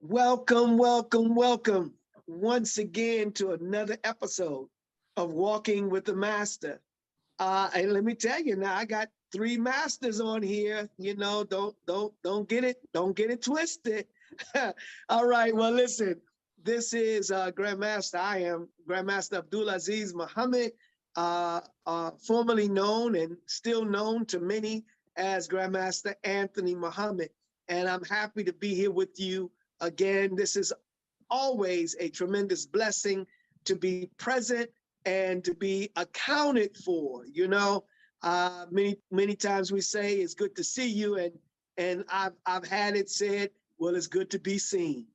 Welcome, welcome, welcome once again to another episode of Walking with the Master. And let me tell you now, I got three masters on here. You know, don't get it twisted. All right, well, listen, this is Grandmaster. I am Grandmaster Abdul Azziz Muhammad, formerly known and still known to many as Grandmaster Anthony Muhammad. And I'm happy to be here with you again. This is always a tremendous blessing to be present and to be accounted for. You know, many times we say it's good to see you, and I've had it said, well, it's good to be seen.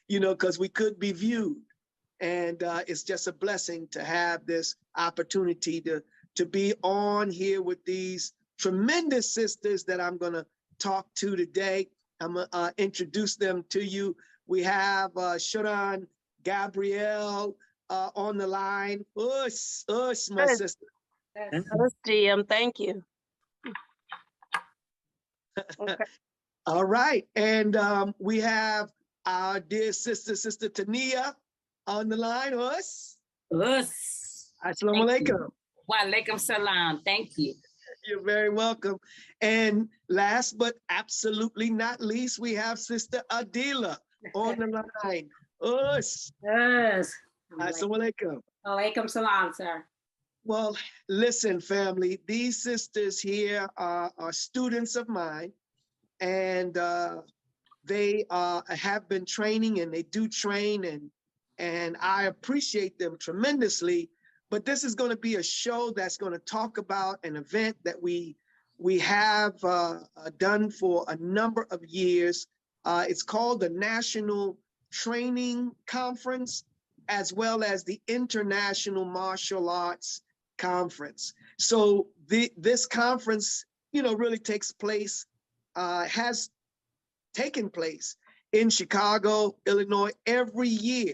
You know, because we could be viewed, and it's just a blessing to have this opportunity to be on here with these tremendous sisters that I'm going to talk to today. I'm going to introduce them to you. We have Shodan Gabrielle on the line. My sister. Us, GM, thank you. Okay. All right. And we have our dear sister Tania on the line. Assalamu alaikum. Wa alaikum salam. Thank you. You're very welcome. And last but absolutely not least, we have Sister Adilah on the line. Yes. Assalamu alaikum. Alaikum salam, sir. Well, listen, family, these sisters here are students of mine, and they have been training, and they do train, and I appreciate them tremendously. But this is going to be a show that's going to talk about an event that we have done for a number of years. It's called the National Training Conference, as well as the International Martial Arts Conference. So this conference, you know, really takes place, has taken place in Chicago, Illinois every year.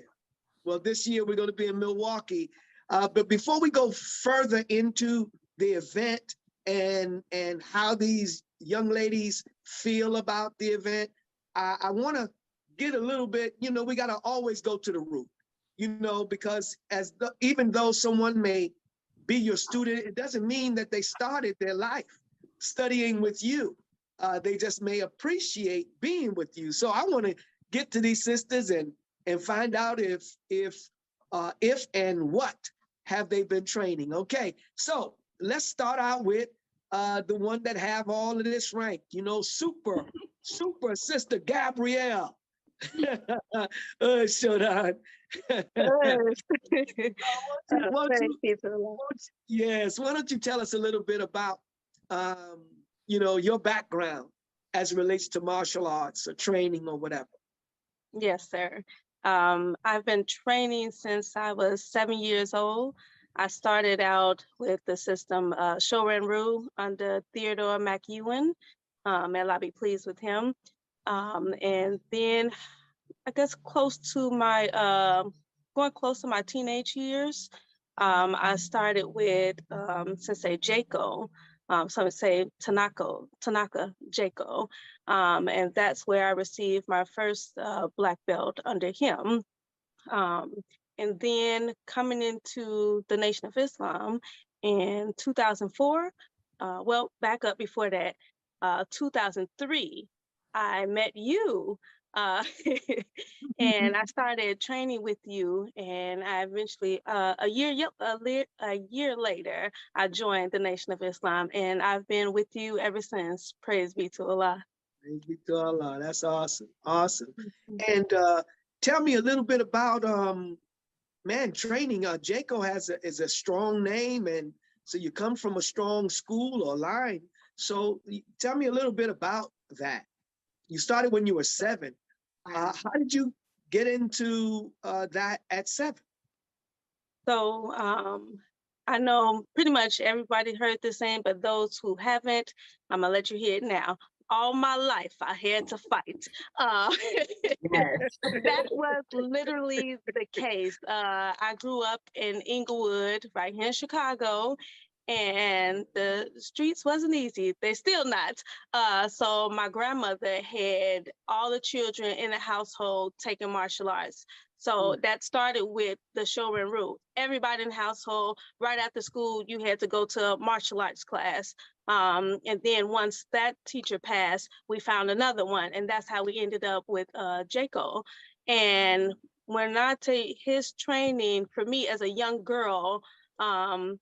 Well, this year we're going to be in Milwaukee. But before we go further into the event and how these young ladies feel about the event, I want to get a little bit, you know, we got to always go to the root, you know, because even though someone may be your student, it doesn't mean that they started their life studying with you. They just may appreciate being with you. So I want to get to these sisters and find out if and what have they been training. Okay, so let's start out with the one that have all of this rank, you know, super Sister Gabrielle. Shodan. Yes, why don't you tell us a little bit about, you know, your background as it relates to martial arts or training or whatever. Yes, sir. I've been training since I was 7 years old. I started out with the system Shodan Gabrielle under Theodore McEwen. May Allah be pleased with him. And then I guess going close to my teenage years, I started with Sensei Jaco. Some would say Tanaka Jaco. And that's where I received my first black belt under him. And then coming into the Nation of Islam in 2004, well, back up before that, 2003, I met you. And I started training with you, and I eventually, a year later, I joined the Nation of Islam, and I've been with you ever since. Praise be to Allah. Praise be to Allah. That's awesome, awesome. And tell me a little bit about training. Jaco is a strong name, and so you come from a strong school or line. So tell me a little bit about that. You started when you were 7. How did you get into that at 7? So I know pretty much everybody heard this saying, but those who haven't, I'm gonna let you hear it now. All my life, I had to fight. That was literally the case. I grew up in Inglewood, right here in Chicago, and the streets wasn't easy. They're still not. So my grandmother had all the children in the household taking martial arts. So that started with the Shodan rule. Everybody in the household, right after school, you had to go to a martial arts class. And then once that teacher passed, we found another one. And that's how we ended up with Jaco. And when I take his training, for me as a young girl, I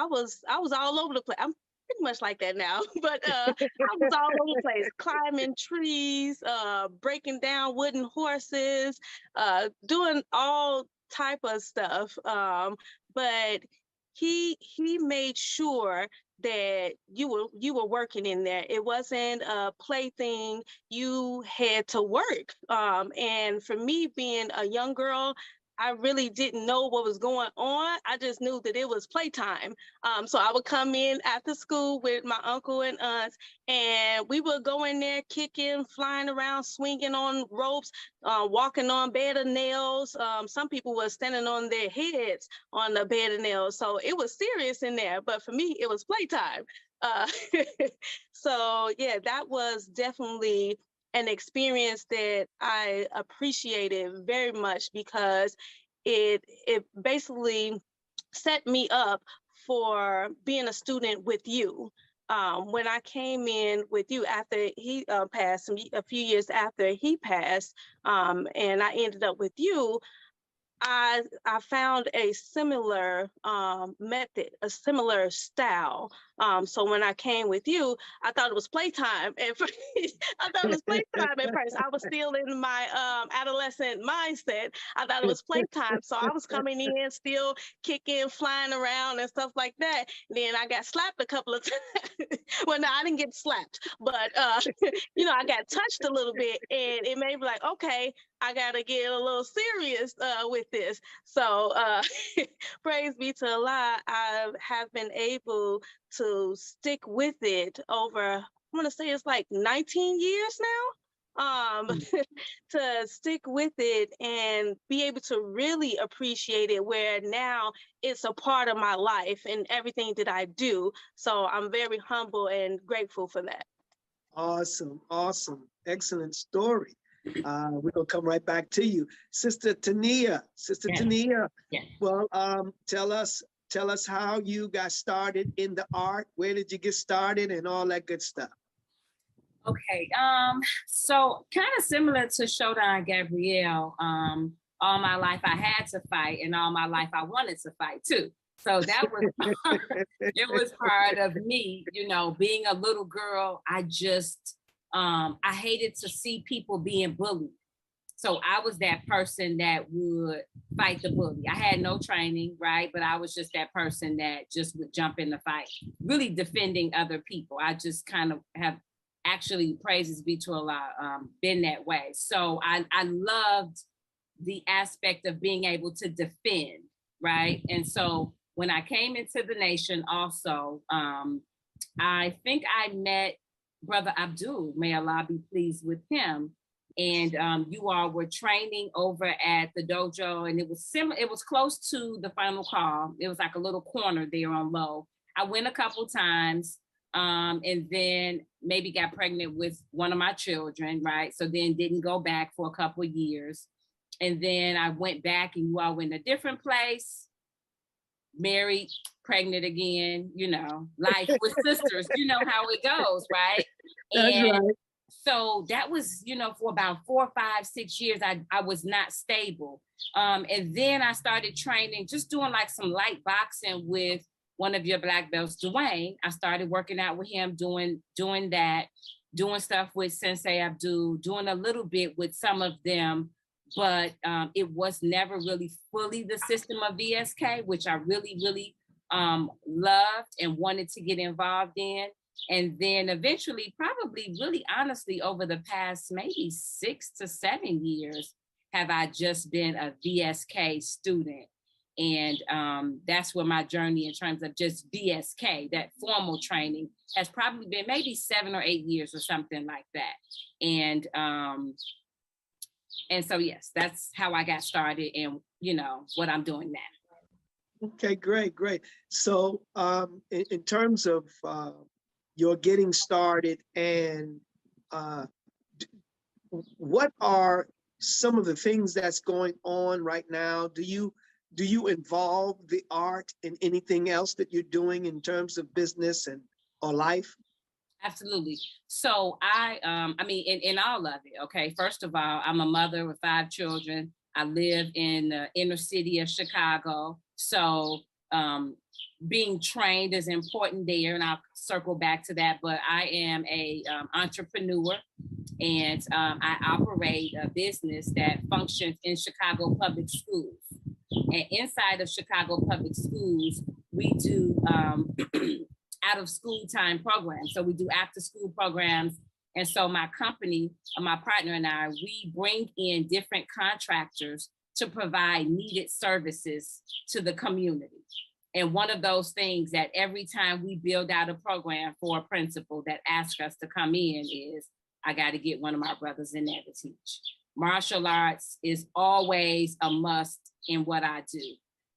was all over the place. I'm pretty much like that now, but I was all over the place, climbing trees, breaking down wooden horses, doing all type of stuff. But he made sure that you were working in there. It wasn't a plaything. You had to work. And for me, being a young girl, I really didn't know what was going on. I just knew that it was playtime. So I would come in after school with my uncle and aunts, and we would go in there kicking, flying around, swinging on ropes, walking on bed of nails. Some people were standing on their heads on the bed of nails. So it was serious in there, but for me, it was playtime. So yeah, that was definitely an experience that I appreciated very much, because it basically set me up for being a student with you. When I came in with you after he passed, a few years after he passed, and I ended up with you, I found a similar method, a similar style. So when I came with you, I thought it was playtime. At first. I thought it was playtime at first. I was still in my adolescent mindset. I thought it was playtime. So I was coming in, still kicking, flying around and stuff like that. Then I got slapped a couple of times. Well, no, I didn't get slapped, but I got touched a little bit, and it made me like, okay, I gotta get a little serious with this. So praise be to Allah, I have been able to stick with it over, I'm gonna say it's like 19 years now. To stick with it and be able to really appreciate it, where now it's a part of my life and everything that I do. So I'm very humble and grateful for that. Awesome, awesome, excellent story. We're gonna come right back to you, Sister Tania. Sister Tania, well, tell us how you got started in the art. Where did you get started and all that good stuff? Okay, so kind of similar to Shodan Gabrielle, all my life I had to fight, and all my life I wanted to fight too. So that was, it was part of me, being a little girl. I just, I hated to see people being bullied. So I was that person that would fight the bully. I had no training, right? But I was just that person that just would jump in the fight, really defending other people. I just kind of have, actually, praises be to Allah, been that way. So I loved the aspect of being able to defend, right? And so when I came into the nation also, I think I met Brother Abdul, may Allah be pleased with him. And you all were training over at the dojo, and it was similar. It was close to the final call. It was like a little corner there on low. I went a couple times, and then maybe got pregnant with one of my children, right? So then didn't go back for a couple of years. And then I went back, and you all went a different place, married, pregnant again, life with sisters, you know how it goes, right? That's and right. So that was, for about 4, 5, 6 years, I was not stable. And then I started training, just doing like some light boxing with one of your black belts, Dwayne. I started working out with him, doing that, doing stuff with Sensei Abdul, doing a little bit with some of them, but it was never really fully the system of VSK, which I really, really loved and wanted to get involved in. And then eventually, probably really honestly, over the past maybe 6 to 7 years, have I just been a VSK student. And that's where my journey in terms of just VSK, that formal training, has probably been maybe 7 or 8 years or something like that. And so, yes, that's how I got started and, what I'm doing now. Okay, great, great. So in terms of your getting started and uh, d- what are some of the things that's going on right now? Do you involve the art in anything else that you're doing in terms of business and or life? Absolutely. So I mean, in all of it, okay. First of all, I'm a mother with 5 children. I live in the inner city of Chicago. So being trained is important there, and I'll circle back to that. But I am a entrepreneur, and I operate a business that functions in Chicago public schools. And inside of Chicago public schools, we do out of school time programs. So we do after school programs. And so my company, my partner and I, we bring in different contractors to provide needed services to the community. And one of those things that every time we build out a program for a principal that asks us to come in is, I got to get one of my brothers in there to teach. Martial arts is always a must in what I do.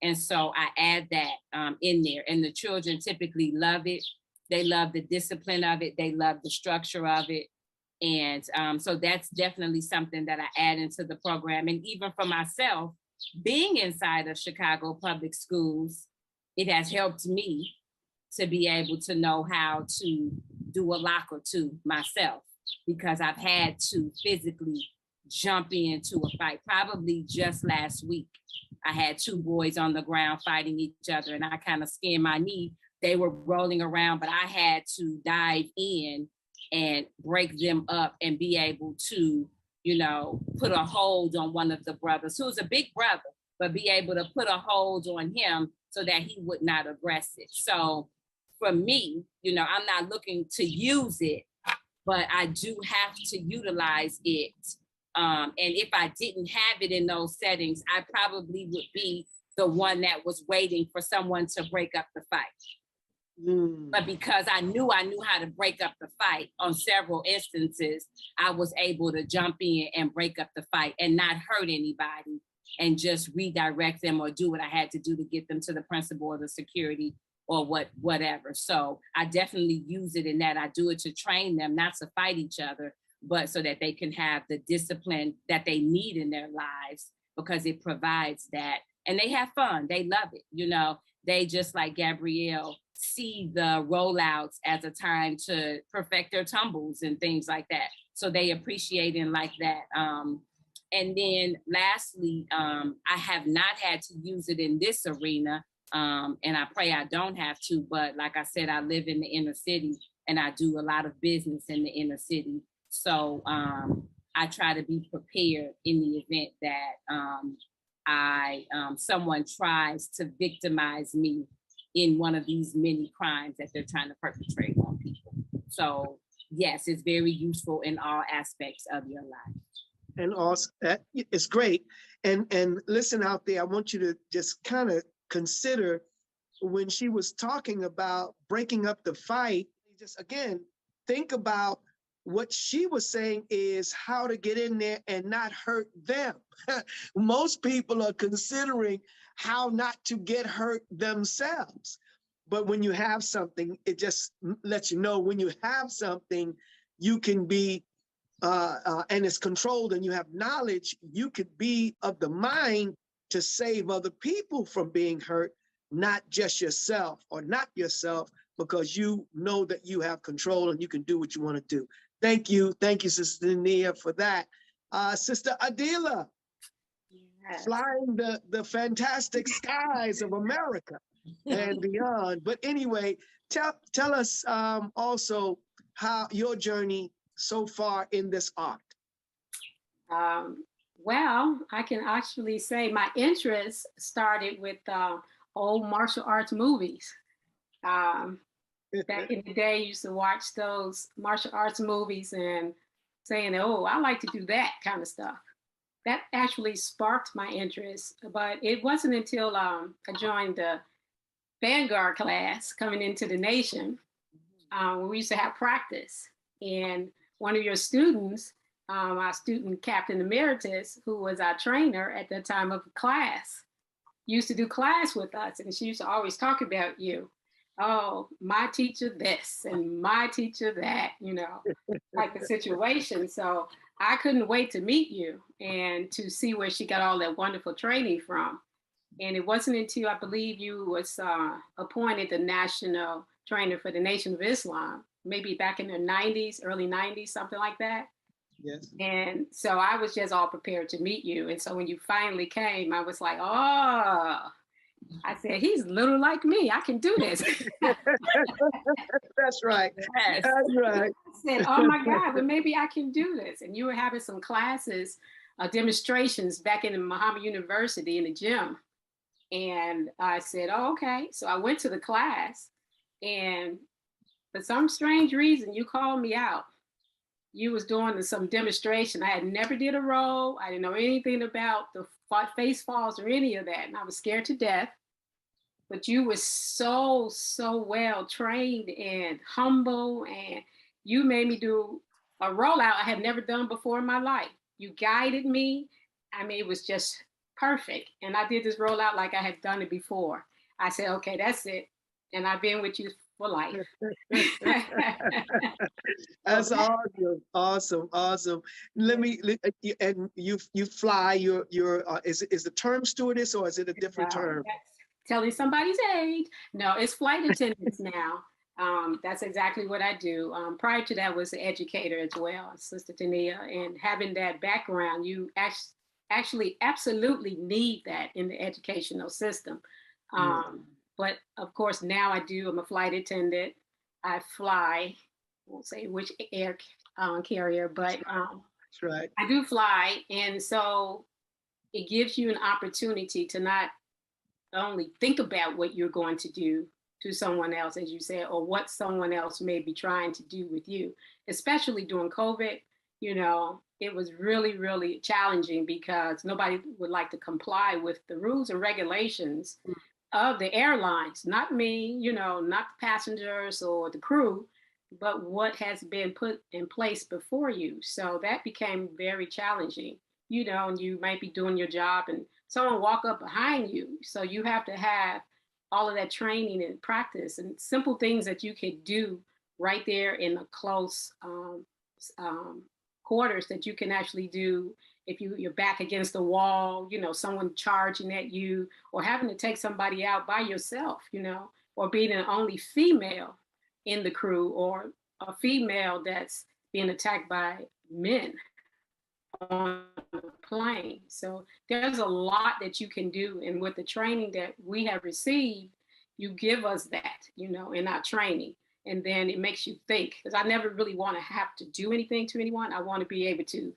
And so I add that in there. And the children typically love it. They love the discipline of it. They love the structure of it. And so that's definitely something that I add into the program. And even for myself, being inside of Chicago public schools, it has helped me to be able to know how to do a lock or two myself, because I've had to physically jump into a fight. Probably just last week, I had 2 boys on the ground fighting each other, and I kind of skinned my knee. They were rolling around, but I had to dive in and break them up and be able to, you know, put a hold on one of the brothers, who's a big brother, but be able to put a hold on him so that he would not aggress it. So for me, you know, I'm not looking to use it, but I do have to utilize it. And if I didn't have it in those settings, I probably would be the one that was waiting for someone to break up the fight. But because I knew how to break up the fight on several instances, I was able to jump in and break up the fight and not hurt anybody, and just redirect them or do what I had to do to get them to the principal or the security or whatever. So I definitely use it in that. I do it to train them, not to fight each other, but so that they can have the discipline that they need in their lives, because it provides that. And they have fun. They love it. You know, they, just like Gabrielle, see the rollouts as a time to perfect their tumbles and things like that. So they appreciate and like that. And then lastly, I have not had to use it in this arena. And I pray I don't have to, but like I said, I live in the inner city and I do a lot of business in the inner city. So I try to be prepared in the event that someone tries to victimize me in one of these many crimes that they're trying to perpetrate on people. So yes, it's very useful in all aspects of your life. And also, that it's great. And listen out there, I want you to just kind of consider when she was talking about breaking up the fight, just again, think about what she was saying is how to get in there and not hurt them. Most people are considering how not to get hurt themselves. But when you have something, it just lets you know when you have something, you can be, and it's controlled and you have knowledge, you could be of the mind to save other people from being hurt, not just yourself or not yourself, because you know that you have control and you can do what you want to do. Thank you, Sister Nia, for that. Sister Adila, yes. Flying the fantastic skies of America and beyond. But anyway, tell us also how your journey so far in this art. Well, I can actually say my interest started with old martial arts movies. Back in the day, I used to watch those martial arts movies and saying, oh, I like to do that kind of stuff. That actually sparked my interest, but it wasn't until I joined the Vanguard class coming into the nation, when we used to have practice. And one of your students, our student Captain Emeritus, who was our trainer at the time of class, used to do class with us, and she used to always talk about you. Oh, my teacher this and my teacher that, type of situation. So I couldn't wait to meet you and to see where she got all that wonderful training from. And it wasn't until I believe you was appointed the national trainer for the Nation of Islam, maybe back in the 90s, early 90s, something like that. Yes. And so I was just all prepared to meet you. And so when you finally came, I was like, oh, I said, he's a little like me. I can do this. That's right. Yes. That's right. I said, oh my God, well, maybe I can do this. And you were having some classes, demonstrations back in Muhammad University in the gym. And I said, oh, okay. So I went to the class, and for some strange reason, you called me out. You was doing some demonstration. I had never did a roll. I didn't know anything about the face falls or any of that. And I was scared to death. But you were so well trained and humble. And you made me do a rollout I had never done before in my life. You guided me. I mean, it was just perfect. And I did this rollout like I had done it before. I said, okay, that's it. And I've been with you for life. That's awesome. And you fly your is the term stewardess, or is it a different term? Telling somebody's age. No, it's flight attendants now. That's exactly what I do. Prior to that was an educator as well, Sister Tania, and having that background, you actually absolutely need that in the educational system. But of course, now I'm a flight attendant. I fly, I won't say which air carrier, but that's right. I do fly. And so it gives you an opportunity to not only think about what you're going to do to someone else, as you said, or what someone else may be trying to do with you, especially during COVID. It was really, really challenging because nobody would like to comply with the rules and regulations of the airlines, not me, not the passengers or the crew, but what has been put in place before you. So that became very challenging, and you might be doing your job and someone walk up behind you. So you have to have all of that training and practice and simple things that you could do right there in a close quarters that you can actually do if you're back against the wall, someone charging at you, or having to take somebody out by yourself, or being an only female in the crew, or a female that's being attacked by men on the plane. So there's a lot that you can do. And with the training that we have received, you give us that, in our training. And then it makes you think, because I never really want to have to do anything to anyone. I want to be able to,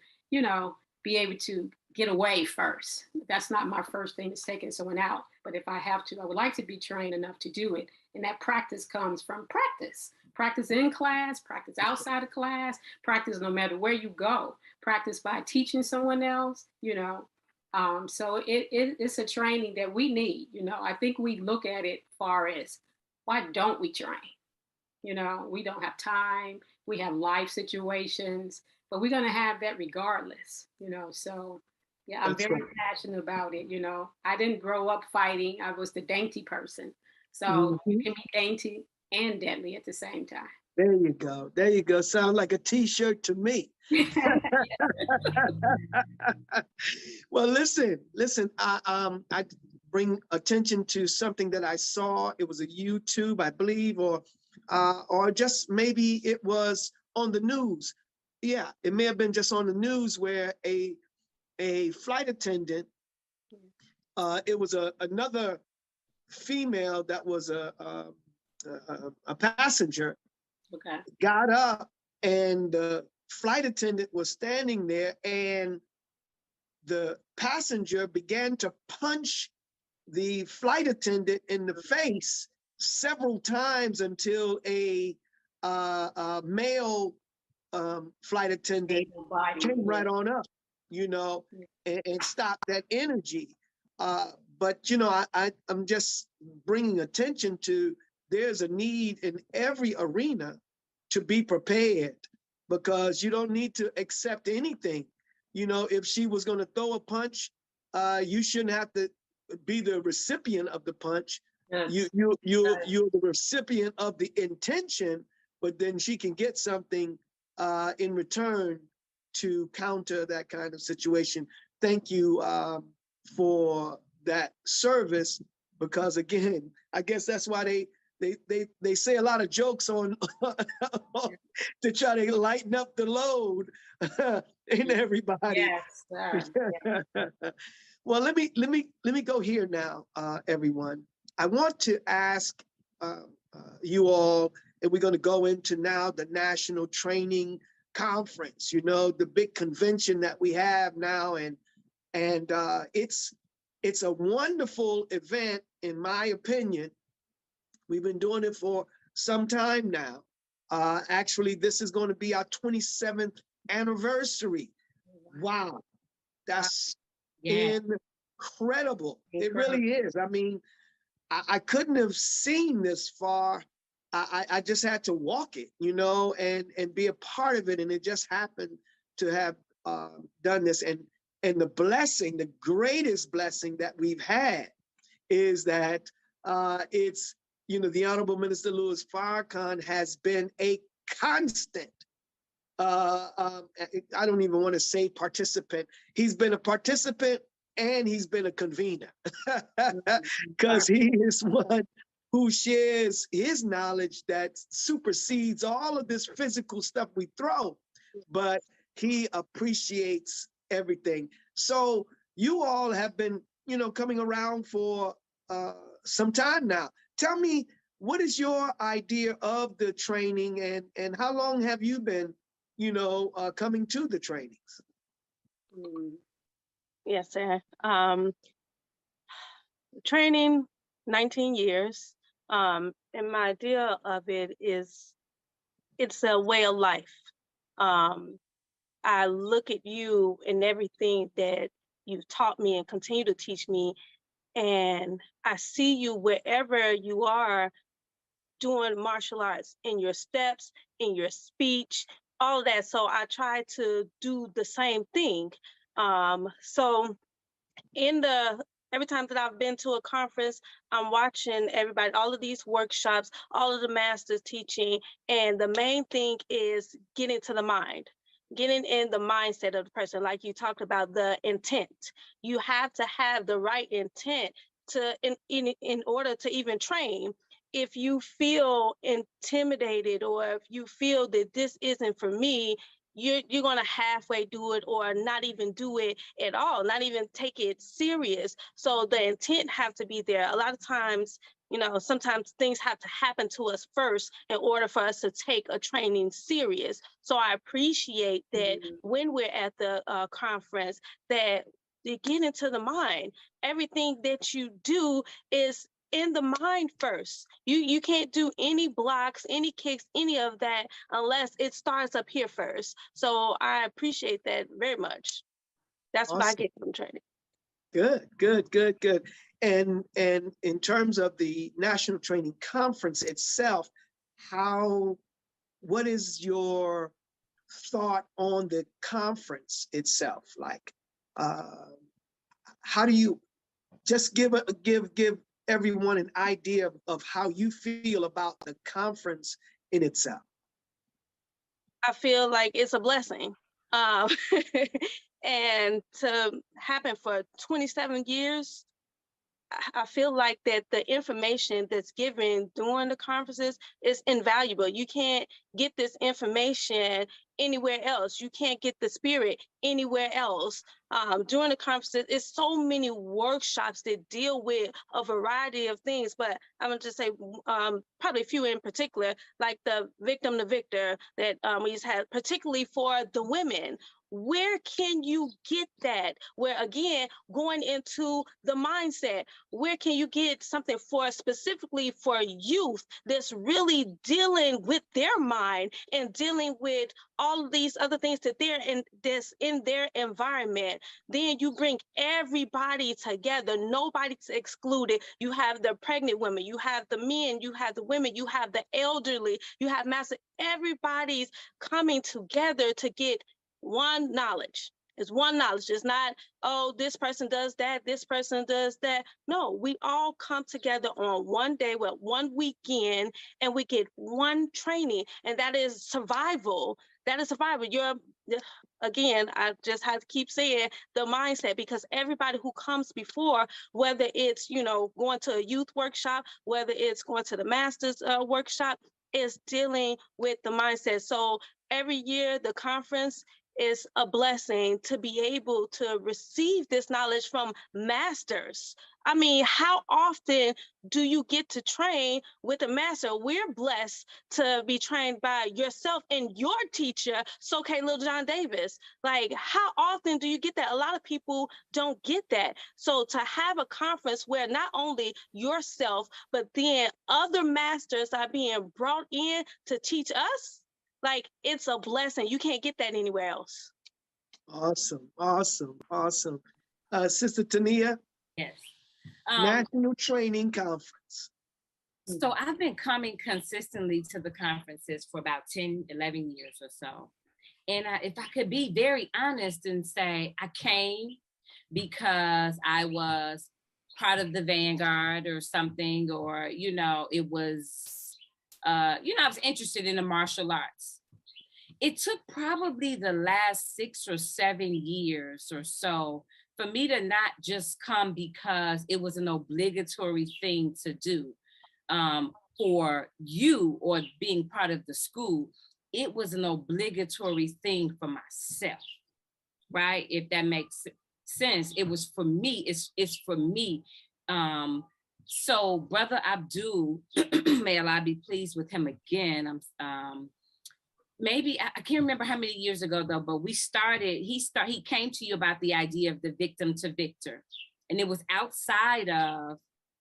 get away first. That's not my first thing, is taking someone out. But if I have to, I would like to be trained enough to do it. And that practice comes from practice. Practice in class, practice outside of class, practice no matter where you go. Practice by teaching someone else, So it's a training that we need. I think we look at it far as, why don't we train? We don't have time. We have life situations, but we're going to have that regardless, So yeah, I'm very passionate about it. I didn't grow up fighting. I was the dainty person. So you can be dainty and deadly at the same time. There you go. There you go. Sounds like a t-shirt to me. Well, listen, I bring attention to something that I saw. It was a YouTube, I believe, or just maybe it was on the news. Yeah, it may have been just on the news, where a flight attendant, it was another female that was a passenger, got up, and the flight attendant was standing there, and the passenger began to punch the flight attendant in the face several times until a male flight attendant came right on up, and stopped that energy. But I'm just bringing attention to, there's a need in every arena to be prepared, because you don't need to accept anything. If she was going to throw a punch, you shouldn't have to be the recipient of the punch. Yes. You're the recipient of the intention, but then she can get something in return to counter that kind of situation. Thank you for that service, because again, I guess that's why they say a lot of jokes on to try to lighten up the load in everybody. Yes, sir. Well, let me go here now, everyone. I want to ask you all, and we're going to go into now the National Training Conference. You know, the big convention that we have now, and it's a wonderful event, in my opinion. We've been doing it for some time now. Actually, this is going to be our 27th anniversary. Wow, that's incredible. It really is. I mean, I couldn't have seen this far. I just had to walk it, you know, and be a part of it. And it just happened to have done this. And the blessing, the greatest blessing that we've had is that it's, you know, the Honorable Minister Louis Farrakhan has been a constant, I don't even want to say participant. He's been a participant and he's been a convener, because he is one who shares his knowledge that supersedes all of this physical stuff we throw, but he appreciates everything. So you all have been, you know, coming around for some time now. Tell me, what is your idea of the training, and how long have you been, you know, coming to the trainings? Yes, sir. Training, 19 years. And my idea of it is, it's a way of life. I look at you and everything that you've taught me and continue to teach me, and I see you wherever you are doing martial arts, in your steps, in your speech, all of that. So I try to do the same thing. So every time that I've been to a conference, I'm watching everybody, all of these workshops, all of the masters teaching, and the main thing is getting to the mind, getting in the mindset of the person. Like you talked about, the intent. You have to have the right intent in order to even train. If you feel intimidated, or if you feel that this isn't for me, you're going to halfway do it, or not even do it at all, not even take it serious. So the intent have to be there. A lot of times, you know, sometimes things have to happen to us first in order for us to take a training serious. So I appreciate that when we're at the conference, that you get into the mind. Everything that you do is in the mind first. You can't do any blocks, any kicks, any of that unless it starts up here first. So I appreciate that very much. That's what I get from training. Good. And in terms of the National Training Conference itself, what is your thought on the conference itself? Like, how do you just give everyone an idea of how you feel about the conference in itself? I feel like it's a blessing. And to happen for 27 years, I feel like that the information that's given during the conferences is invaluable. You can't get this information anywhere else. You can't get the spirit anywhere else. During the conferences, it's so many workshops that deal with a variety of things, but I'm gonna just say probably a few in particular, like the victim to victor that we just had, particularly for the women. Where can you get that? Where, again, going into the mindset, where can you get something specifically for youth that's really dealing with their mind and dealing with all of these other things that's in their environment? Then you bring everybody together, nobody's excluded. You have the pregnant women, you have the men, you have the women, you have the elderly, you have master. Everybody's coming together to get one, knowledge, It's one knowledge. It's not, oh, this person does that, this person does that. No, we all come together on one day, with one weekend, and we get one training, and that is survival. That is survival. Again, I just have to keep saying the mindset, because everybody who comes before, whether it's, going to a youth workshop, whether it's going to the master's workshop, is dealing with the mindset. So every year, the conference is a blessing to be able to receive this knowledge from masters. I mean, how often do you get to train with a master? We're blessed to be trained by yourself and your teacher, Soke Lil John Davis. Like, how often do you get that? A lot of people don't get that. So to have a conference where not only yourself, but then other masters are being brought in to teach us, like, it's a blessing. You can't get that anywhere else. Awesome, awesome, awesome. Sister Tania? Yes. National Training Conference. So I've been coming consistently to the conferences for about 10, 11 years or so. And if I could be very honest and say, I came because I was part of the Vanguard or something, or, it was, I was interested in the martial arts. It took probably the last 6 or 7 years or so for me to not just come because it was an obligatory thing to do for you or being part of the school. It was an obligatory thing for myself, right? If that makes sense. It was for me. It's for me. So Brother Abdul, may Allah be pleased with him again. Maybe I can't remember how many years ago though, but he came to you about the idea of the victim to victor, and it was outside of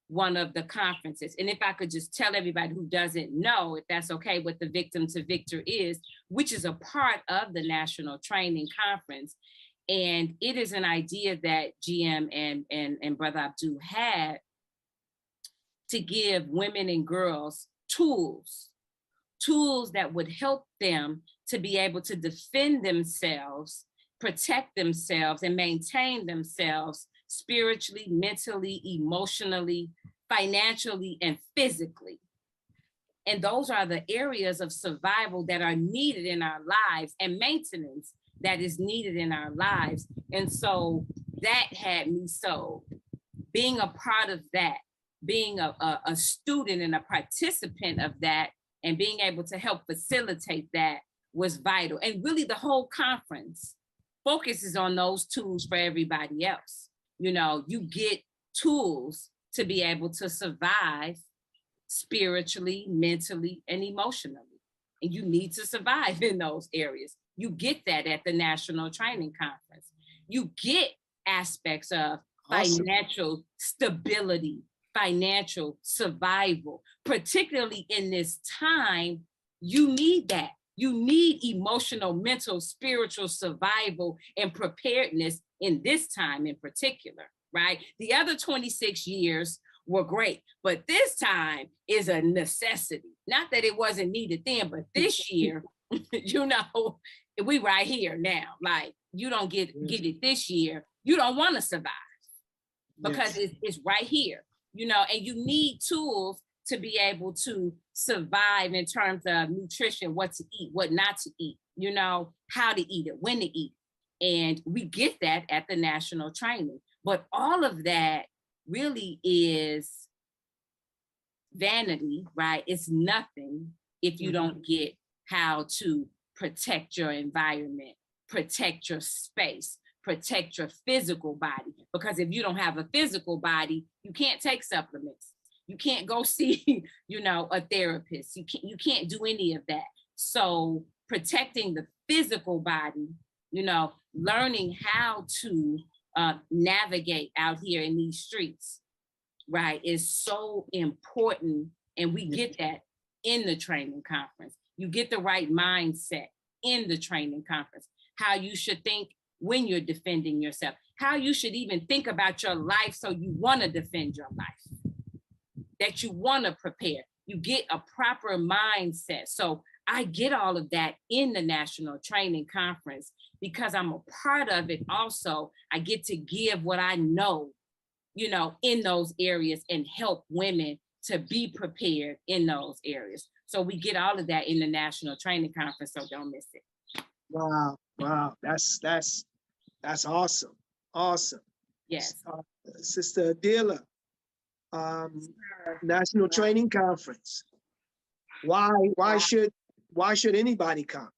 one of the conferences. And if I could just tell everybody who doesn't know, if that's okay, what the victim to victor is, which is a part of the National Training Conference. And it is an idea that GM and Brother Abdul had to give women and girls tools that would help them to be able to defend themselves, protect themselves, and maintain themselves spiritually, mentally, emotionally, financially, and physically. And those are the areas of survival that are needed in our lives, and maintenance that is needed in our lives. And so that had me so being a part of that, being a student and a participant of that, and being able to help facilitate that was vital. And really the whole conference focuses on those tools for everybody else. You get tools to be able to survive spiritually, mentally, and emotionally. And you need to survive in those areas. You get that at the National Training Conference. You get aspects of financial stability, financial survival, particularly in this time. You need that. You need emotional, mental, spiritual survival and preparedness in this time in particular, right? The other 26 years were great, but this time is a necessity. Not that it wasn't needed then, but this year, we right here now. Like, you don't get it this year, you don't want to survive because it's right here. And you need tools to be able to survive in terms of nutrition, what to eat, what not to eat, how to eat it, when to eat. And we get that at the National Training. But all of that really is vanity, right? It's nothing if you don't get how to protect your environment, protect your space, protect your physical body. Because if you don't have a physical body, you can't take supplements. You can't go see, a therapist. You can't do any of that. So protecting the physical body, learning how to navigate out here in these streets, right, is so important. And we get that in the training conference. You get the right mindset in the training conference, how you should think when you're defending yourself, how you should even think about your life so you want to defend your life, that you want to prepare. You get a proper mindset. So I get all of that in the National Training Conference because I'm a part of it also. I get to give what I know, you know, in those areas and help women to be prepared in those areas. So we get all of that in the National Training Conference, so don't miss it. Wow, wow, that's awesome, awesome. Yes. Sister Adila, National Training Conference. Why should anybody come?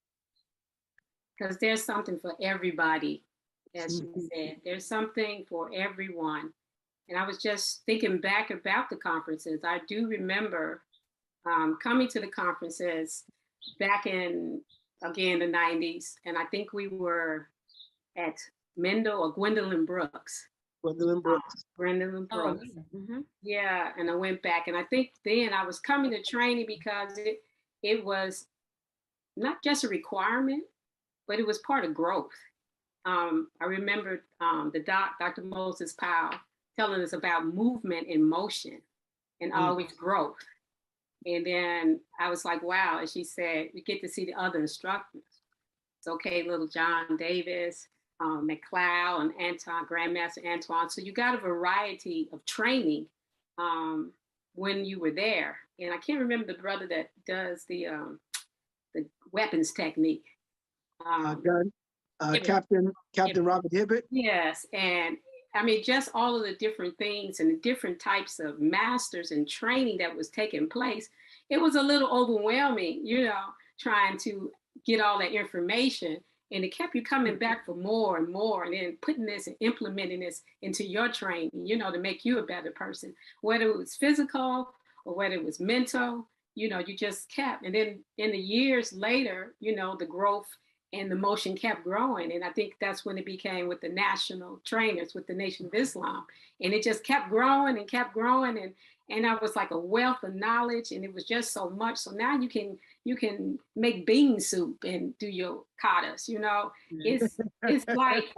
Because there's something for everybody, as you said. There's something for everyone. And I was just thinking back about the conferences. I do remember coming to the conferences back in, again, the 90s. And I think we were at Mendel or Gwendolyn Brooks. Gwendolyn Brooks. Gwendolyn Brooks. Oh, mm-hmm. Yeah, and I went back. And I think then I was coming to training because it was not just a requirement, but it was part of growth. I remember Dr. Moses Powell telling us about movement and motion and always growth. And then I was like, wow. And she said, we get to see the other instructors. It's okay, little John Davis, McLeod, and Anton, Grandmaster Antoine. So you got a variety of training when you were there. And I can't remember the brother that does the weapons technique. Captain Robert Hibbert. Yes, and I mean, just all of the different things and the different types of masters and training that was taking place, it was a little overwhelming, you know, trying to get all that information. And it kept you coming back for more and more, and then putting this and implementing this into your training, you know, to make you a better person, whether it was physical or whether it was mental, you know, you just kept. And then in the years later, you know, the growth and the motion kept growing. And I think that's when it became with the national trainers, with the Nation of Islam. And it just kept growing and kept growing. And I was like a wealth of knowledge, and it was just so much. So now you can make bean soup and do your katas, you know. It's like,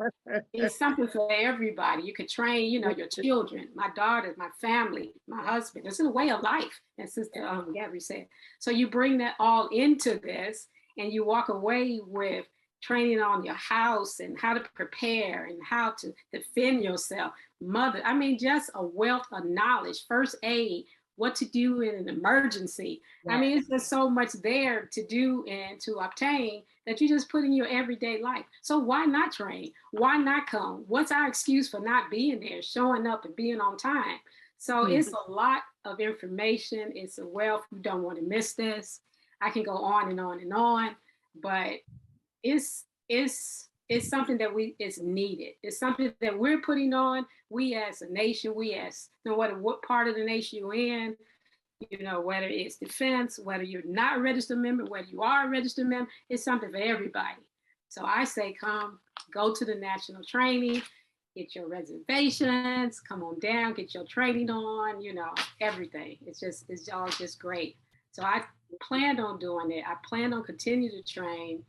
it's something for everybody. You could train, you know, your children, my daughters, my family, my husband. It's a way of life, as Sister Gabrielle said. So you bring that all into this, and you walk away with training on your house and how to prepare and how to defend yourself. I mean, just a wealth of knowledge, first aid, what to do in an emergency. Yes. I mean, it's just so much there to do and to obtain that you just put in your everyday life. So why not train? Why not come? What's our excuse for not being there, showing up and being on time? So it's a lot of information. It's a wealth. You don't want to miss this. I can go on and on and on, but it's something that is needed. It's something that we're putting on. We as a nation, no matter what part of the nation you're in, you know, whether it's defense, whether you're not a registered member, whether you are a registered member, it's something for everybody. So I say, come, go to the national training, get your reservations, come on down, get your training on, you know, everything. It's all just great. So I planned on doing it. I plan on continuing to train.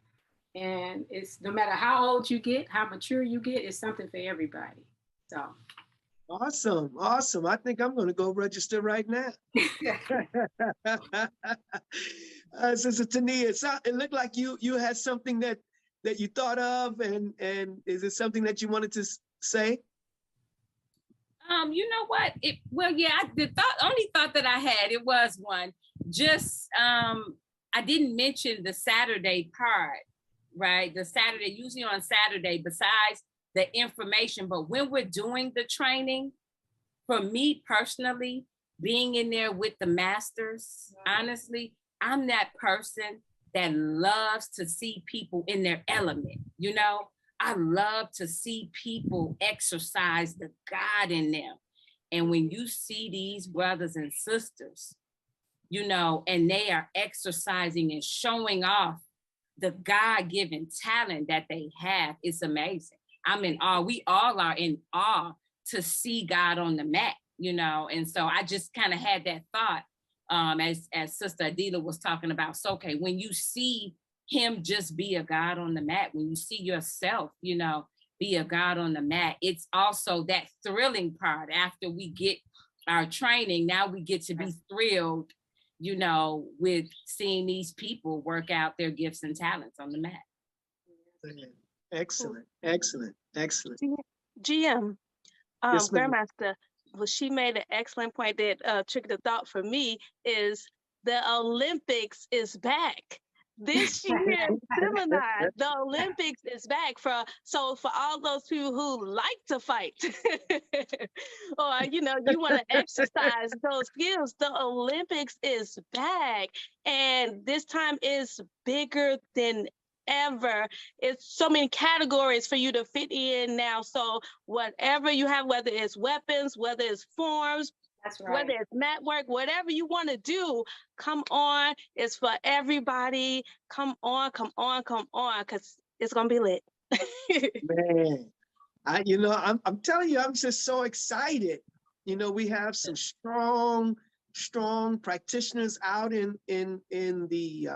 And it's no matter how old you get, how mature you get, it's something for everybody. So. Awesome. I think I'm going to go register right now. Sister Tania, it looked like you had something that you thought of, and is it something that you wanted to say? You know what? The only thought that I had, it was one. Just I didn't mention the Saturday part, right? The Saturday, usually on Saturday, besides the information, but when we're doing the training, for me personally, being in there with the masters, honestly, I'm that person that loves to see people in their element, you know? I love to see people exercise the God in them. And when you see these brothers and sisters, you know, and they are exercising and showing off the God-given talent that they have, it's amazing. I'm in awe. We all are in awe to see God on the mat, you know? And so I just kind of had that thought as Sister Adilah was talking about. So, okay, when you see him just be a God on the mat, when you see yourself, you know, be a God on the mat, it's also that thrilling part after we get our training. Now we get to be thrilled you know, with seeing these people work out their gifts and talents on the mat. Excellent, excellent, excellent. GM, Yes, ma'am. Grandmaster, well, she made an excellent point that triggered the thought for me is the Olympics is back. This year, seminar, the Olympics is back so for all those people who like to fight, or you want to exercise those skills, the Olympics is back, and this time is bigger than ever. It's so many categories for you to fit in now. So whatever you have, whether it's weapons, whether it's forms, That's right. whether it's mat work, whatever you want to do, come on. It's for everybody. Come on, because it's gonna be lit. Man, I'm telling you, I'm just so excited. We have some strong practitioners out in the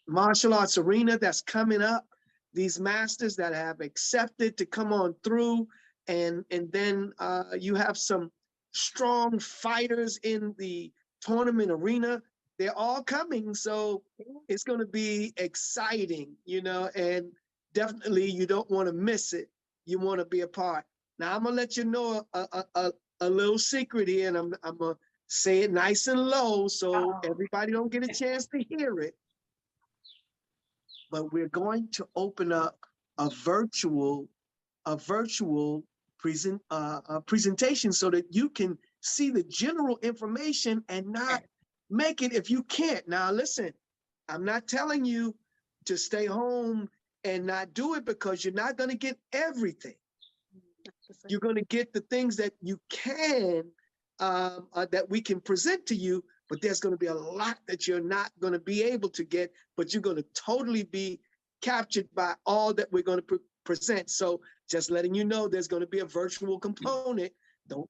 martial arts arena that's coming up. These masters that have accepted to come on through, and then you have some strong fighters in the tournament arena. They're all coming, so it's going to be exciting, and definitely you don't want to miss it. You want to be a part. Now I'm gonna let you know a little secret here, and I'm gonna say it nice and low so everybody don't get a chance to hear it. But we're going to open up a virtual presentation so that you can see the general information and not make it if you can't. Now listen, I'm not telling you to stay home and not do it, because you're not going to get everything. You're going to get the things that you can, that we can present to you, but there's going to be a lot that you're not going to be able to get, but you're going to totally be captured by all that we're going to present. So just letting you know, there's going to be a virtual component. Don't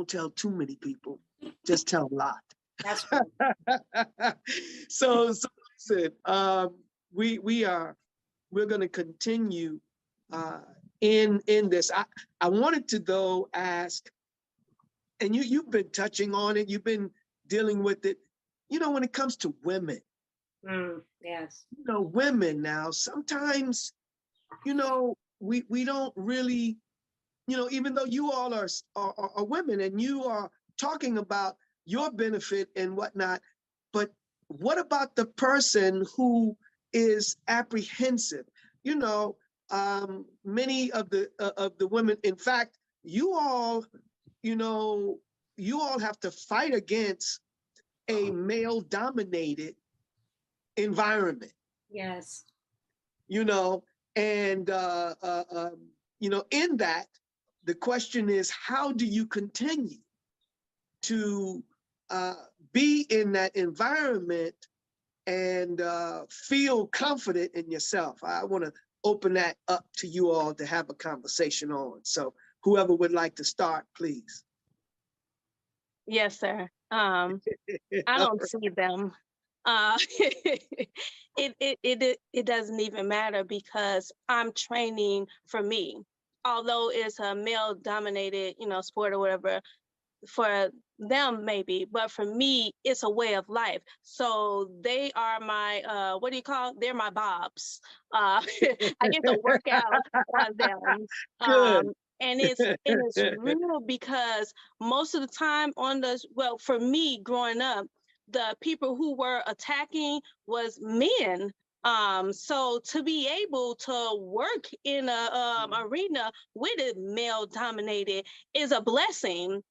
tell too many people, just tell a lot. That's right. So listen, we're going to continue in this. I wanted to though ask, and you've been touching on it, you've been dealing with it, when it comes to women. Yes. Women now, sometimes, we don't really, even though you all are women and you are talking about your benefit and whatnot, but what about the person who is apprehensive? Many of the women, in fact, you all have to fight against a male-dominated environment. Yes. And in that, the question is, how do you continue to be in that environment and feel confident in yourself? I want to open that up to you all to have a conversation on. So whoever would like to start, please. Yes, sir. I don't see them. It doesn't even matter, because I'm training for me. Although it's a male-dominated, sport or whatever, for them maybe, but for me, it's a way of life. So they are my, what do you call? They're my bobs. I get to work out on them. Good. And it's real, because most of the time for me growing up, the people who were attacking was men. So to be able to work in a arena with it male dominated is a blessing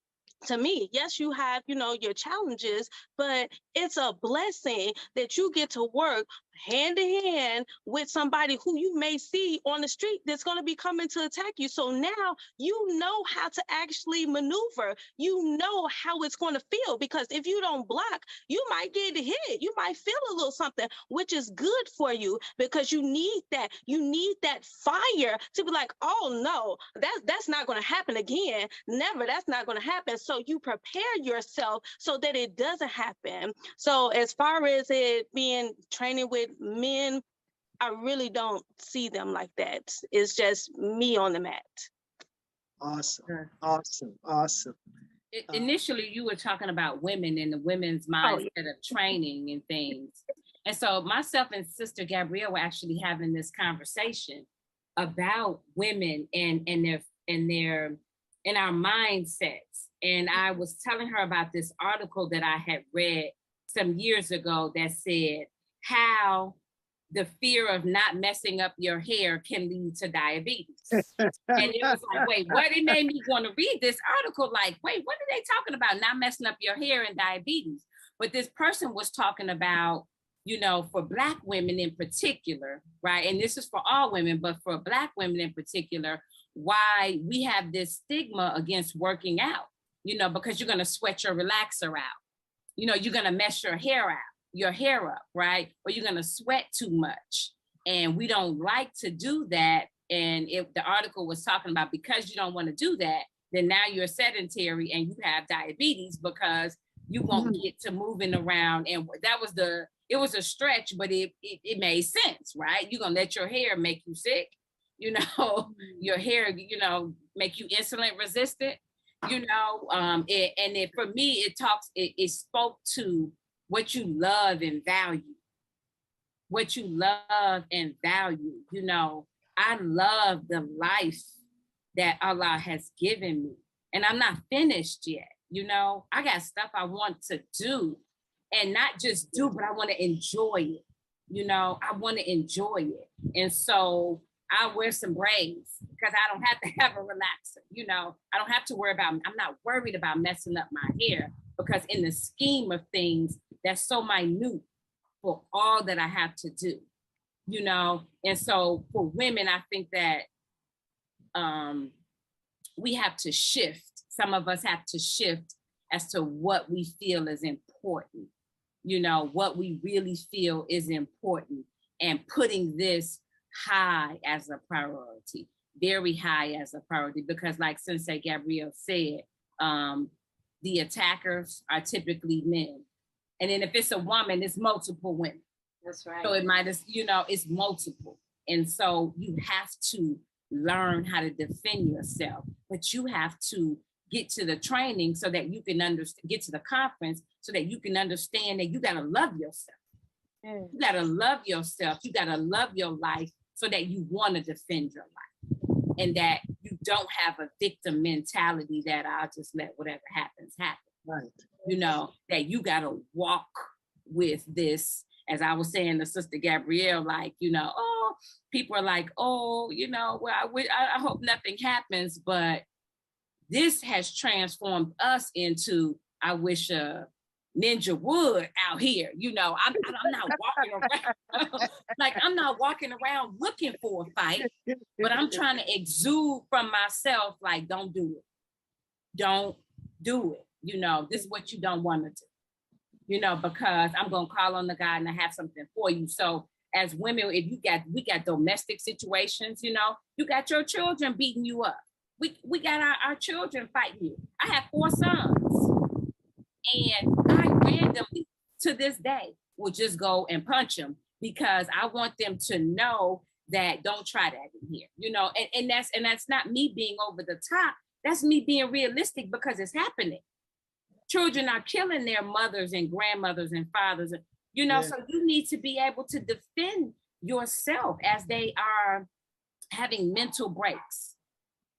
to me. Yes, you have, your challenges, but it's a blessing that you get to work hand in hand with somebody who you may see on the street that's going to be coming to attack you. So now you know how to actually maneuver. You know how it's going to feel, because if you don't block, you might get hit. You might feel a little something, which is good for you, because you need that. You need that fire to be like, oh no, that's not going to happen again. Never. That's not going to happen. So you prepare yourself so that it doesn't happen. So as far as it being training with men, I really don't see them like that. It's just me on the mat. Awesome. Initially, you were talking about women and the women's mindset of training and things. And so myself and Sister Gabrielle were actually having this conversation about women and our mindsets. And I was telling her about this article that I had read some years ago that said how the fear of not messing up your hair can lead to diabetes. And it was like, wait, what? It made me want to read this article like, wait, what are they talking about? Not messing up your hair and diabetes. But this person was talking about, you know, for Black women in particular, right? And this is for all women, but for Black women in particular, why we have this stigma against working out, you know, because you're going to sweat your relaxer out. You know, you're going to mess your hair up, right? Or you're going to sweat too much. And we don't like to do that. And if the article was talking about, because you don't want to do that, then now you're sedentary and you have diabetes because you won't get to moving around. And that was it was a stretch, but it made sense, right? You're going to let your hair make you sick, you know, your hair, you know, make you insulin resistant, you know, for me, it spoke to what you love and value, you know. I love the life that Allah has given me, and I'm not finished yet. You know, I got stuff I want to do, and not just do, but I want to enjoy it. You know, I want to enjoy it. And so I wear some braids because I don't have to have a relaxer. You know, I don't have to worry about, I'm not worried about messing up my hair, because in the scheme of things, that's so minute for all that I have to do, you know? And so for women, I think that we have to shift. Some of us have to shift as to what we feel is important, you know, what we really feel is important, and putting this high as a priority, very high as a priority, because like Sensei Gabrielle said, the attackers are typically men. And then if it's a woman, it's multiple women. That's right. So it might, you know, it's multiple. And so you have to learn how to defend yourself, but you have to get to the training so that you can get to the conference so that you can understand that you got to love yourself. You got to love yourself. You got to love your life so that you want to defend your life, and that you don't have a victim mentality that I'll just let whatever happens happen. Right. You know, that you got to walk with this, as I was saying to Sister Gabrielle, like, you know, oh, people are like, oh, you know, well, I hope nothing happens, but this has transformed us into, I wish Ninja would out here, you know. I'm not walking around like I'm not walking around looking for a fight, but I'm trying to exude from myself, like, don't do it. Don't do it. You know, this is what you don't want to do, you know, because I'm going to call on the God and I have something for you. So as women, if we got domestic situations, you know, you got your children beating you up. We got our children fighting you. I have 4 sons, and I randomly to this day will just go and punch them because I want them to know that don't try that in here, you know, and that's not me being over the top. That's me being realistic because it's happening. Children are killing their mothers and grandmothers and fathers, you know, so you need to be able to defend yourself as they are having mental breaks,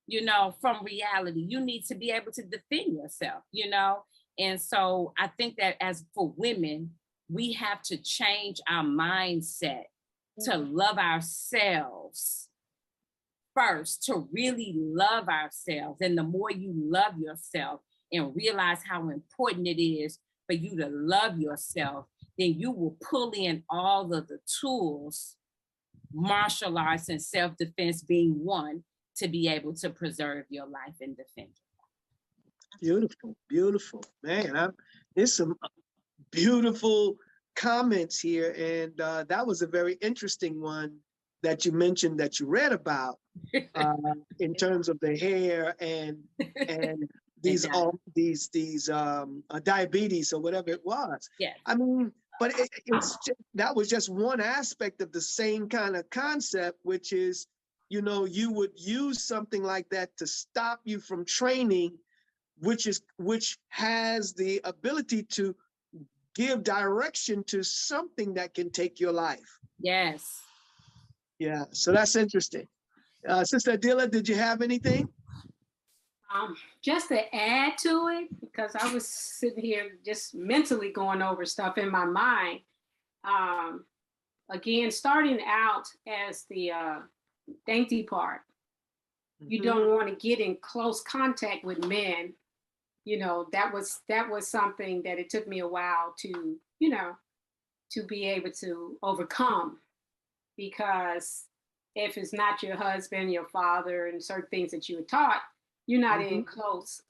you know, from reality. You need to be able to defend yourself, you know? And so I think that as for women, we have to change our mindset to love ourselves first, to really love ourselves. And the more you love yourself and realize how important it is for you to love yourself, then you will pull in all of the tools, martial arts and self-defense being one, to be able to preserve your life and defend it. Beautiful, beautiful. Man, there's some beautiful comments here. And that was a very interesting one that you mentioned that you read about in terms of the hair and these diabetes or whatever it was. Yeah. I mean, but that was just one aspect of the same kind of concept, which is, you know, you would use something like that to stop you from training, which has the ability to give direction to something that can take your life. Yes. Yeah, so that's interesting. Sister Adila, did you have anything? Just to add to it, because I was sitting here just mentally going over stuff in my mind. Again, starting out as the dainty part, you don't want to get in close contact with men. You know, that was something that it took me a while to, you know, to be able to overcome, because if it's not your husband, your father, and certain things that you were taught, you're not in close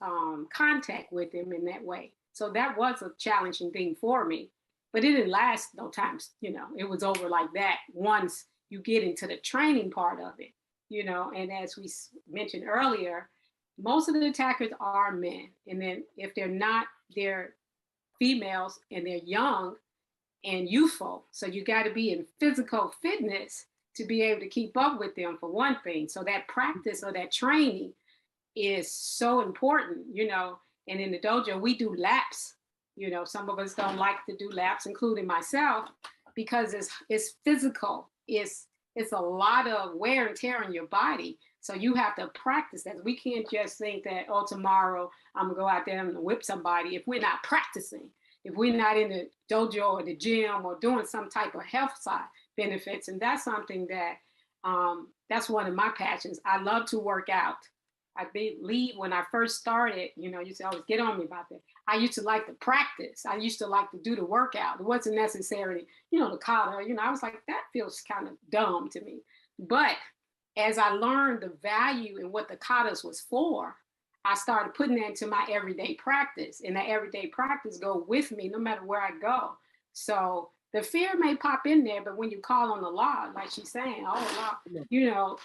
contact with him in that way. So that was a challenging thing for me, but it didn't last no times, you know, it was over like that once you get into the training part of it, you know. And as we mentioned earlier, most of the attackers are men. And then if they're not, they're females and they're young and youthful. So you got to be in physical fitness to be able to keep up with them, for one thing. So that practice or that training is so important, you know. And in the dojo, we do laps. You know, some of us don't like to do laps, including myself, because it's physical. It's a lot of wear and tear on your body. So you have to practice that. We can't just think that, oh, tomorrow I'm gonna go out there and whip somebody if we're not practicing. If we're not in the dojo or the gym or doing some type of health side benefits. And that's something that, that's one of my passions. I love to work out. I believe when I first started, you know, you used to always get on me about that. I used to like to practice. I used to like to do the workout. It wasn't necessarily, you know, the kata, you know, I was like, that feels kind of dumb to me. But as I learned the value and what the katas was for, I started putting that into my everyday practice. And that everyday practice go with me no matter where I go. So the fear may pop in there, but when you call on the law, like she's saying, oh, law, you know,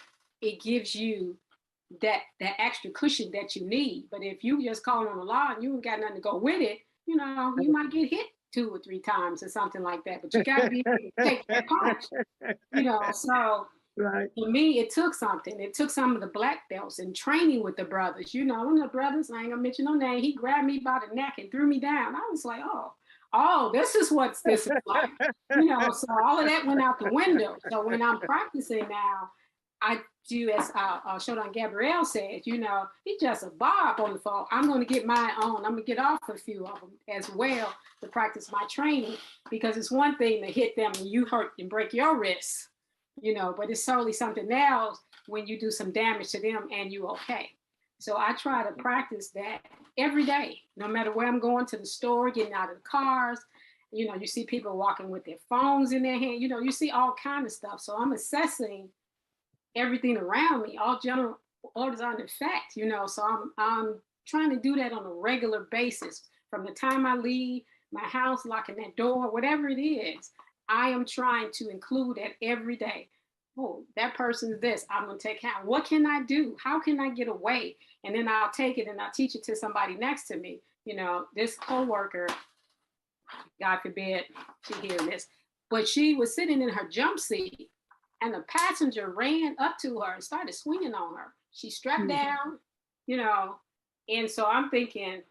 it gives you that extra cushion that you need. But if you just call on the law and you ain't got nothing to go with it, you know, you might get hit 2 or 3 times or something like that. But you got to be able to take that punch, you know. So right. For me, it took something. It took some of the black belts and training with the brothers. You know, one of the brothers, I ain't gonna mention no name, he grabbed me by the neck and threw me down. I was like, oh, this is what this is like. You know, so all of that went out the window. So when I'm practicing now, I do as Shodan Gabrielle said, you know, he's just a bob on the phone. I'm going to get my own. I'm going to get off a few of them as well to practice my training, because it's one thing to hit them and you hurt and break your wrists, you know, but it's totally something else when you do some damage to them and you okay. So I try to practice that every day, no matter where I'm going, to the store, getting out of the cars. You know, you see people walking with their phones in their hand. You know, you see all kind of stuff. So I'm assessing everything around me, all general orders on effect, you know. So I'm trying to do that on a regular basis. From the time I leave my house, locking that door, whatever it is, I am trying to include that every day. Oh, that person is this. I'm going to take out. What can I do? How can I get away? And then I'll take it and I'll teach it to somebody next to me. You know, this coworker, God forbid she hearing this, but she was sitting in her jump seat and the passenger ran up to her and started swinging on her. She strapped down, you know, and so I'm thinking,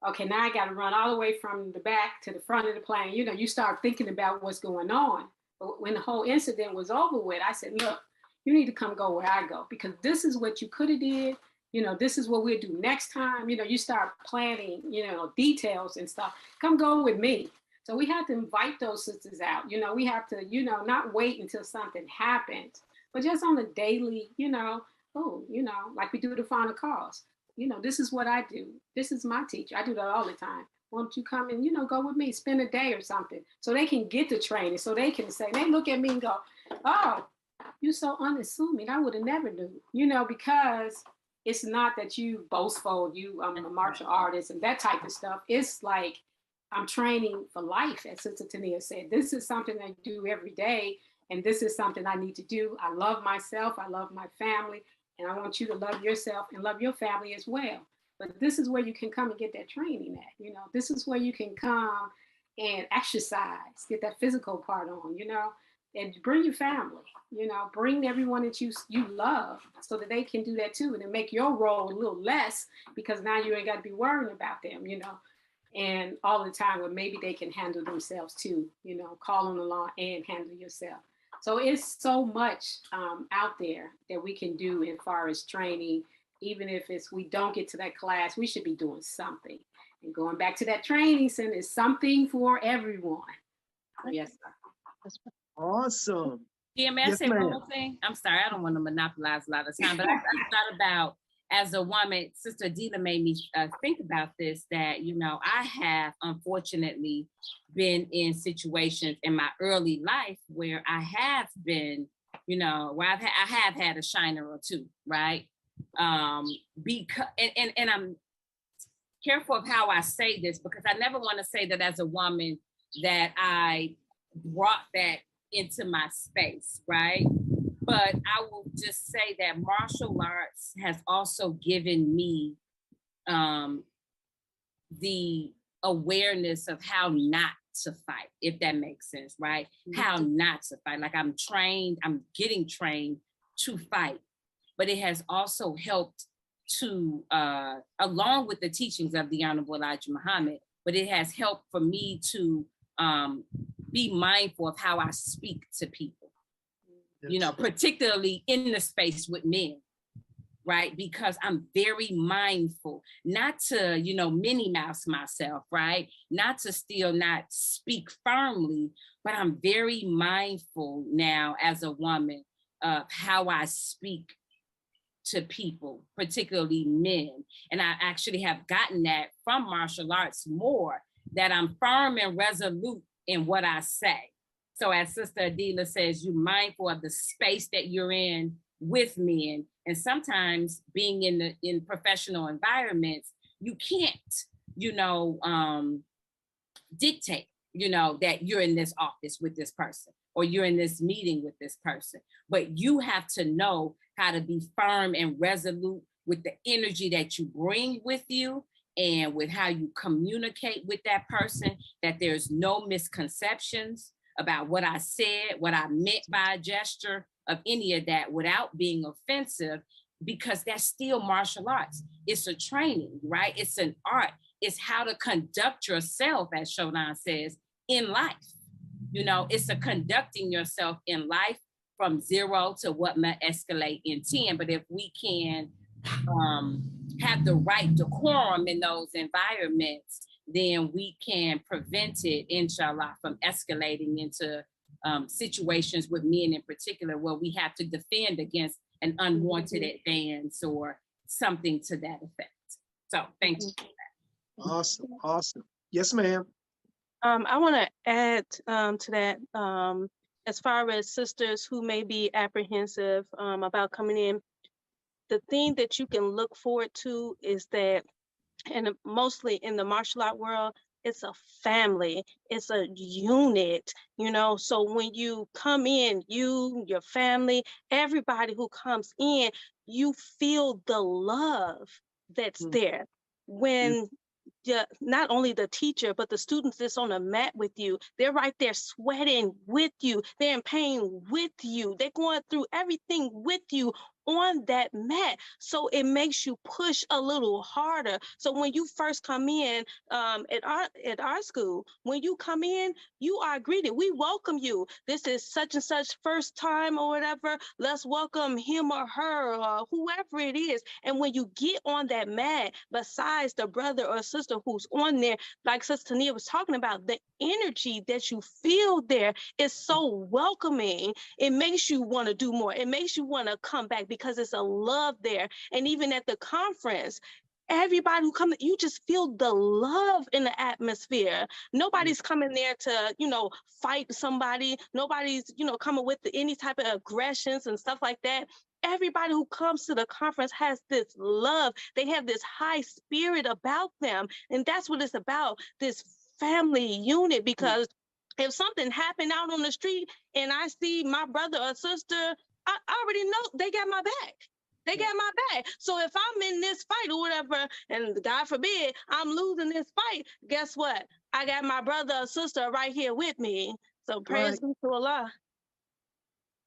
okay, now I got to run all the way from the back to the front of the plane. You know, you start thinking about what's going on. But when the whole incident was over with, I said, look, you need to come go where I go, because this is what you could have did. You know, this is what we'll do next time. You know, you start planning, you know, details and stuff. Come go with me. So we have to invite those sisters out. You know, we have to, you know, not wait until something happens, but just on a daily, you know, oh, you know, like we do the final calls. You know, this is what I do. This is my teacher. I do that all the time. Won't you come and, you know, go with me, spend a day or something, so they can get the training, so they can say, they look at me and go, oh, you're so unassuming. I would have never knew, you know, because it's not that you boastful, I'm a martial artist and that type of stuff. It's like, I'm training for life, as Sister Tania said. This is something I do every day, and this is something I need to do. I love myself, I love my family, and I want you to love yourself and love your family as well. But this is where you can come and get that training at. You know, this is where you can come and exercise, get that physical part on, you know. and bring your family, you know, bring everyone that you love so that they can do that too. And then make your role a little less because now you ain't got to be worrying about them, you know, and all the time where maybe they can handle themselves too, you know, call on the law and handle yourself. So it's so much out there that we can do as far as training. Even if we don't get to that class, we should be doing something. And going back to that training center is something for everyone. Yes, sir. Awesome. Yeah, may I Yes, say one ma'am. more thing? I'm sorry, I don't want to monopolize a lot of time, but I thought about, as a woman, Sister Adila made me think about this, that, you know, I have unfortunately been in situations in my early life where I have been, you know, where I have had a shiner or two, right? Because, and I'm careful of how I say this, because I never want to say that as a woman that I brought that into my space, right? But I will just say that martial arts has also given me the awareness of how not to fight, if that makes sense, right? Mm-hmm. How not to fight. Like I'm getting trained to fight, but it has also helped to, along with the teachings of the Honorable Elijah Muhammad, but it has helped for me to be mindful of how I speak to people, yes. You know, particularly in the space with men, right? Because I'm very mindful not to, you know, Minnie Mouse myself, right? Not to still not speak firmly, but I'm very mindful now as a woman of how I speak to people, particularly men. And I actually have gotten that from martial arts more, that I'm firm and resolute in what I say. So as Sister Adilah says, you're mindful of the space that you're in with men. And sometimes being in professional environments, you can't, you know, dictate, you know, that you're in this office with this person or you're in this meeting with this person. But you have to know how to be firm and resolute with the energy that you bring with you and with how you communicate with that person, that there's no misconceptions about what I said, what I meant by a gesture of any of that without being offensive, because that's still martial arts. It's a training, right? It's an art. It's how to conduct yourself, as Shodan says, in life. You know, it's a conducting yourself in life from 0 to what may escalate in 10. But if we can have the right decorum in those environments, then we can prevent it, inshallah, from escalating into situations with men in particular, where we have to defend against an unwanted advance or something to that effect. So thank you for that. Awesome, awesome. Yes, ma'am. I want to add to that, as far as sisters who may be apprehensive about coming in, the thing that you can look forward to is that, and mostly in the martial art world, it's a family, it's a unit, you know. So when you come in, you, your family, everybody who comes in, you feel the love that's there. When not only the teacher, but the students that's on the mat with you, they're right there sweating with you, they're in pain with you, they're going through everything with you on that mat. So it makes you push a little harder. So when you first come in at our school, when you come in, you are greeted. We welcome you. This is such and such first time or whatever. Let's welcome him or her or whoever it is. And when you get on that mat, besides the brother or sister who's on there, like Sister Tania was talking about, the energy that you feel there is so welcoming. It makes you want to do more. It makes you want to come back, because it's a love there. And even at the conference, everybody who comes, you just feel the love in the atmosphere. Nobody's coming there to, you know, fight somebody. Nobody's, you know, coming with any type of aggressions and stuff like that. Everybody who comes to the conference has this love. They have this high spirit about them. And that's what it's about, this family unit. Because if something happened out on the street and I see my brother or sister, I already know they got my back. They got my back. So if I'm in this fight or whatever, and God forbid, I'm losing this fight, guess what? I got my brother or sister right here with me. So praise be to Allah.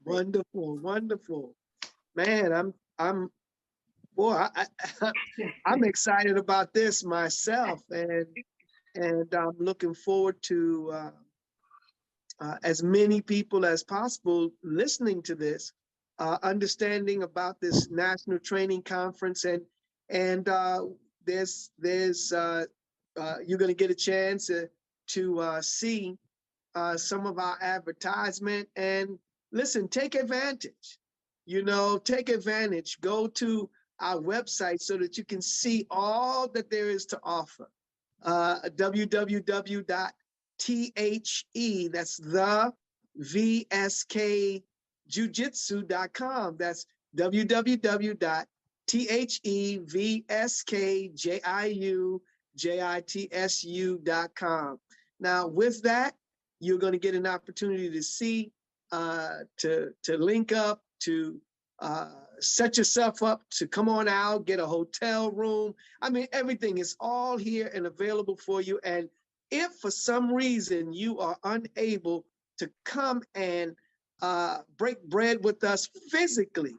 Wonderful, wonderful. Man, boy, I'm excited about this myself, and I'm looking forward to as many people as possible listening to this, understanding about this national training conference, and there's you're going to get a chance to see some of our advertisement, and listen, take advantage. You know, take advantage. Go to our website so that you can see all that there is to offer. www.the, that's the vskjujitsu.com. That's www.thevskjujitsu.com. Now, with that, you're going to get an opportunity to see, to link up, to set yourself up to come on out, get a hotel room. I mean, everything is all here and available for you. And if for some reason you are unable to come and break bread with us physically,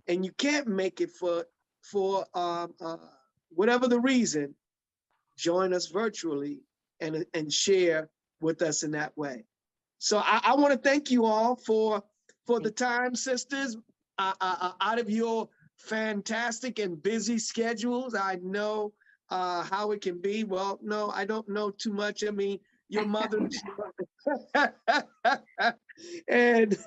and you can't make it for whatever the reason, join us virtually and share with us in that way. So I want to thank you all for the time, sisters, out of your fantastic and busy schedules. I know how it can be. Well, no, I don't know too much. I mean, your mother, and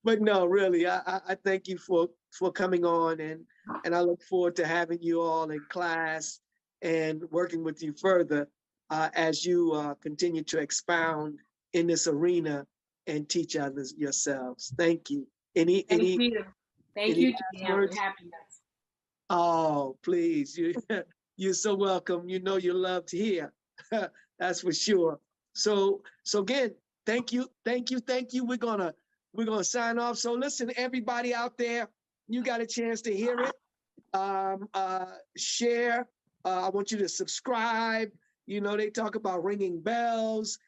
but no, really, I thank you for coming on, and I look forward to having you all in class and working with you further as you continue to expound in this arena and teach others yourselves. Thank you. Thank you. Thank you, Jim, for having us. Oh, please, you're so welcome. You know you're loved here. That's for sure. So again, thank you. We're gonna sign off. So listen, everybody out there, you got a chance to hear it. Share. I want you to subscribe. You know, they talk about ringing bells,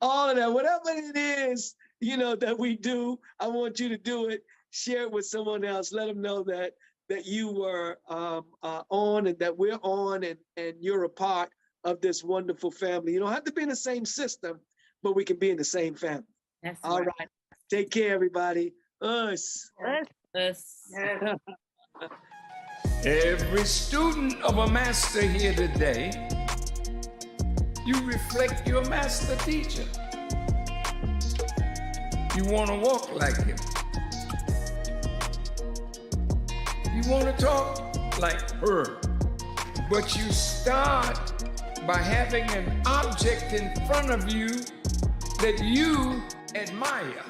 all of that, whatever it is, you know, that we do. I want you to do it. Share it with someone else. Let them know that you were on, and that we're on, and you're a part of this wonderful family. You don't have to be in the same system, but we can be in the same family. That's all right. Take care, everybody. Us. Every student of a master here today, you reflect your master teacher. You want to walk like him. You want to talk like her. But you start by having an object in front of you that you admire.